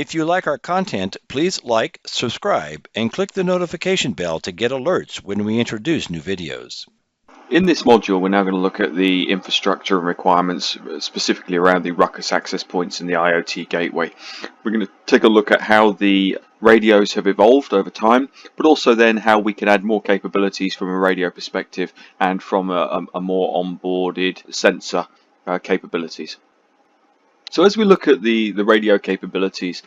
If you like our content, please like, subscribe, and click the notification bell to get alerts when we introduce new videos. In this module, we're now going to look at the infrastructure and requirements specifically around the RUCKUS access points and the IoT gateway. We're going to take a look at how the radios have evolved over time, but also then how we can add more capabilities from a radio perspective and from a more onboarded sensor capabilities. So as we look at the radio capabilities,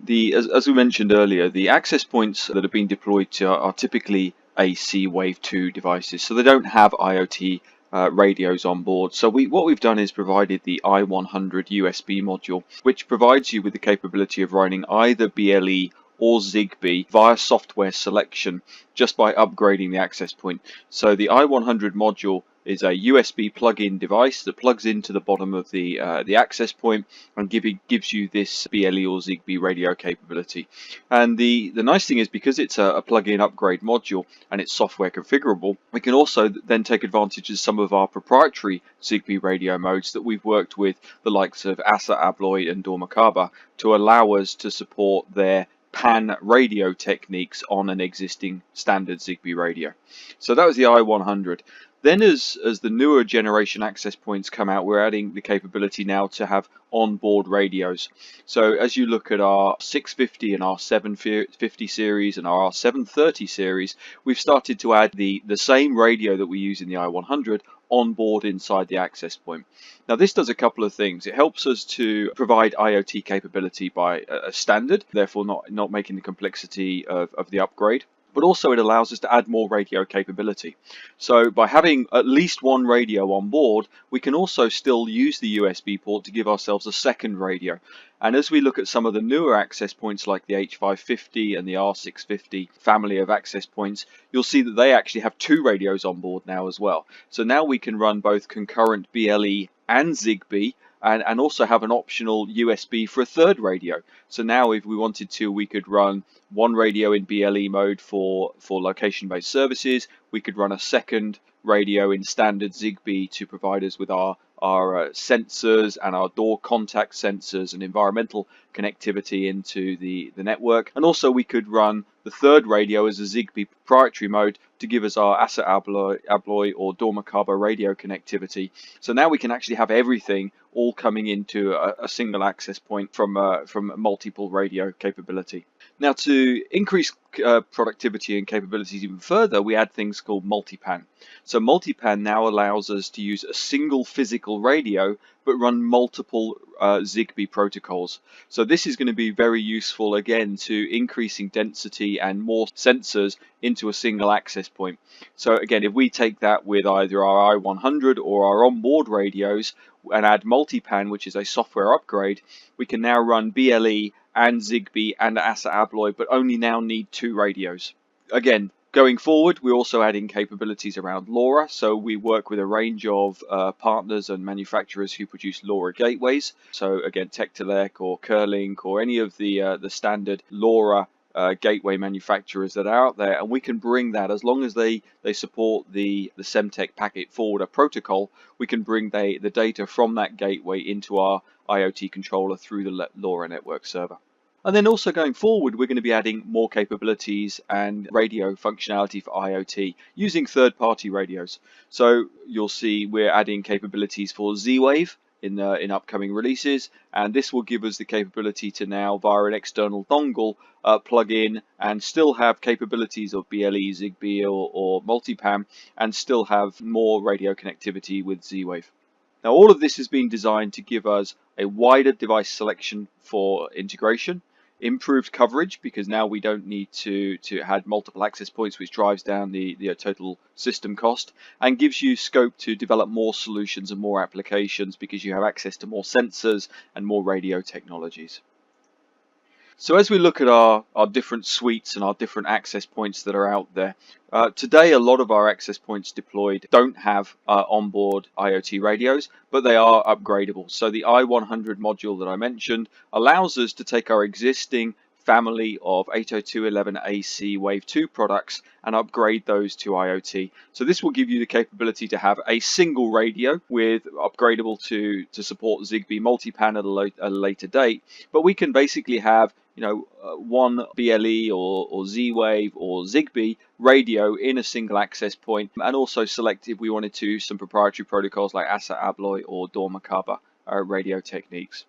as we mentioned earlier, the access points that have been deployed to are typically AC Wave 2 devices, so they don't have IoT radios on board. So what we've done is provided the i100 USB module, which provides you with the capability of running either BLE or Zigbee via software selection just by upgrading the access point. So the i100 module is a USB plug-in device that plugs into the bottom of the access point and gives you this BLE or Zigbee radio capability. And the nice thing is, because it's a plug-in upgrade module and it's software configurable, we can also then take advantage of some of our proprietary Zigbee radio modes that we've worked with the likes of Asa Abloy and Dormakaba to allow us to support their pan radio techniques on an existing standard Zigbee radio. So that was the i100. Then as the newer generation access points come out, we're adding the capability now to have onboard radios. So as you look at our 650 and our 750 series and our 730 series, we've started to add the same radio that we use in the i100 on board inside the access point. Now this does a couple of things. It helps us to provide IoT capability by a standard, therefore not making the complexity of the upgrade. But also it allows us to add more radio capability. So by having at least one radio on board, we can also still use the USB port to give ourselves a second radio. And as we look at some of the newer access points like the H550 and the R650 family of access points, you'll see that they actually have two radios on board now as well. So now we can run both concurrent BLE and Zigbee, and also have an optional USB for a third radio. So now if we wanted to, we could run one radio in BLE mode for location-based services. We could run a second radio in standard Zigbee to provide us with our sensors and our door contact sensors and environmental connectivity into the network. And also we could run the third radio as a Zigbee proprietary mode to give us our Asa Abloy or Dormakaba radio connectivity. So now we can actually have everything all coming into a single access point from multiple radio capability. Now to increase productivity and capabilities even further, we add things called multipan. So multipan now allows us to use a single physical radio but run multiple Zigbee protocols. So this is going to be very useful again to increasing density and more sensors into a single access point. So again, if we take that with either our i100 or our onboard radios and add multipan, which is a software upgrade, we can now run BLE and Zigbee and Asa Abloy, but only now need two radios. Again, going forward, we're also adding capabilities around LoRa. So we work with a range of partners and manufacturers who produce LoRa gateways. So again, Tektelek or Kerlink or any of the standard LoRa gateway manufacturers that are out there, and we can bring that, as long as they support the Semtech packet forwarder protocol, we can bring the data from that gateway into our IoT controller through the LoRa network server. And then also going forward, we're going to be adding more capabilities and radio functionality for IoT using third-party radios. So you'll see we're adding capabilities for Z-Wave in upcoming releases, and this will give us the capability to now, via an external dongle, plug in and still have capabilities of BLE, Zigbee or multipan, and still have more radio connectivity with Z-Wave. Now all of this has been designed to give us a wider device selection for integration, improved coverage, because now we don't need to add multiple access points, which drives down the total system cost, and gives you scope to develop more solutions and more applications because you have access to more sensors and more radio technologies. So as we look at our different suites and our different access points that are out there, today a lot of our access points deployed don't have onboard IoT radios, but they are upgradable. So the i100 module that I mentioned allows us to take our existing family of 802.11ac Wave 2 products and upgrade those to IoT. So this will give you the capability to have a single radio with upgradable to support Zigbee multipan at a later date, but we can basically have one BLE or Z-Wave or Zigbee radio in a single access point, and also select if we wanted to use some proprietary protocols like ASA Abloy or Dormakaba radio techniques.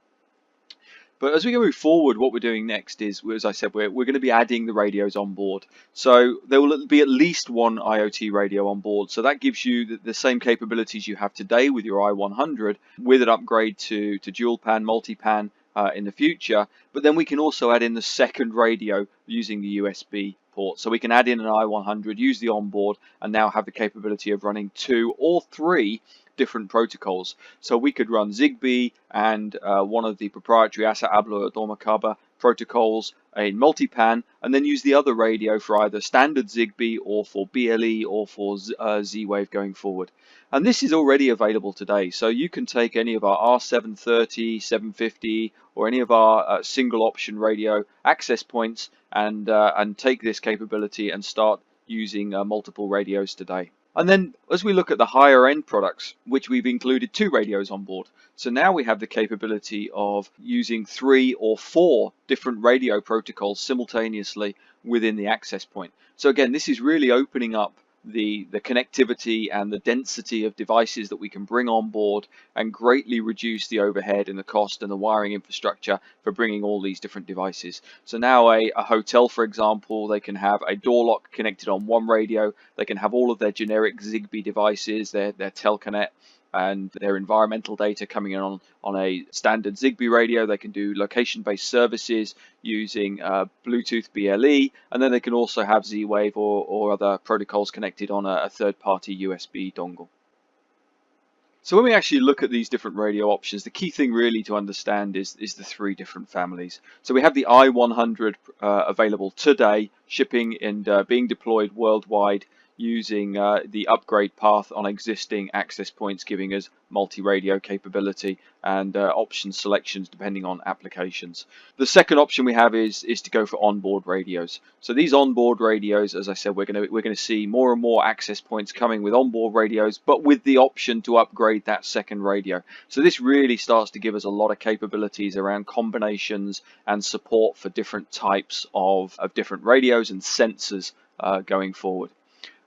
But as we move forward, what we're doing next is, as I said, we're going to be adding the radios on board. So there will be at least one IoT radio on board. So that gives you the same capabilities you have today with your i100, with an upgrade to dual pan, multi-pan in the future. But then we can also add in the second radio using the USB port. So we can add in an i100, use the onboard, and now have the capability of running 2 or 3 different protocols. So we could run Zigbee and one of the proprietary ASA Abloy or Dormakaba protocols in multi-pan, and then use the other radio for either standard Zigbee or for BLE or for Z-Wave going forward. And this is already available today, so you can take any of our R730, 750, or any of our single option radio access points and take this capability and start using multiple radios today. And then as we look at the higher end products, which we've included 2 radios on board. So now we have the capability of using 3 or 4 different radio protocols simultaneously within the access point. So again, this is really opening up the connectivity and the density of devices that we can bring on board and greatly reduce the overhead and the cost and the wiring infrastructure for bringing all these different devices. So now a hotel, for example, they can have a door lock connected on one radio, they can have all of their generic Zigbee devices, their Telconet and their environmental data coming in on a standard Zigbee radio. They can do location-based services using Bluetooth BLE, and then they can also have Z-Wave or other protocols connected on a third-party USB dongle. So when we actually look at these different radio options, the key thing really to understand is the 3 different families. So we have the i100 available today, shipping and being deployed worldwide using the upgrade path on existing access points, giving us multi-radio capability and option selections depending on applications. The second option we have is to go for onboard radios. So these onboard radios, as I said, we're going to see more and more access points coming with onboard radios, but with the option to upgrade that second radio. So this really starts to give us a lot of capabilities around combinations and support for different types of different radios and sensors going forward.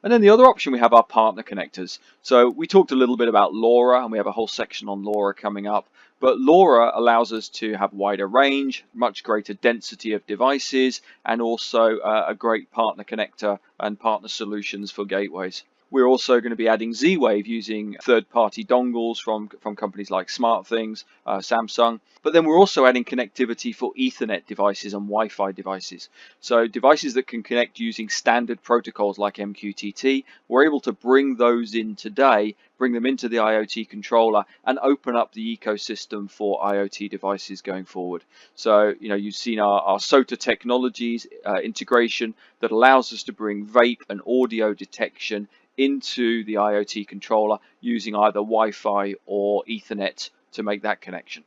And then the other option, we have our partner connectors. So we talked a little bit about LoRa, and we have a whole section on LoRa coming up. But LoRa allows us to have wider range, much greater density of devices, and also a great partner connector and partner solutions for gateways. We're also going to be adding Z-Wave using third-party dongles from companies like SmartThings, Samsung. But then we're also adding connectivity for Ethernet devices and Wi-Fi devices. So devices that can connect using standard protocols like MQTT, we're able to bring those in today, bring them into the IoT controller, and open up the ecosystem for IoT devices going forward. So you've seen our SOTA technologies integration that allows us to bring vape and audio detection into the IoT controller using either Wi-Fi or Ethernet to make that connection.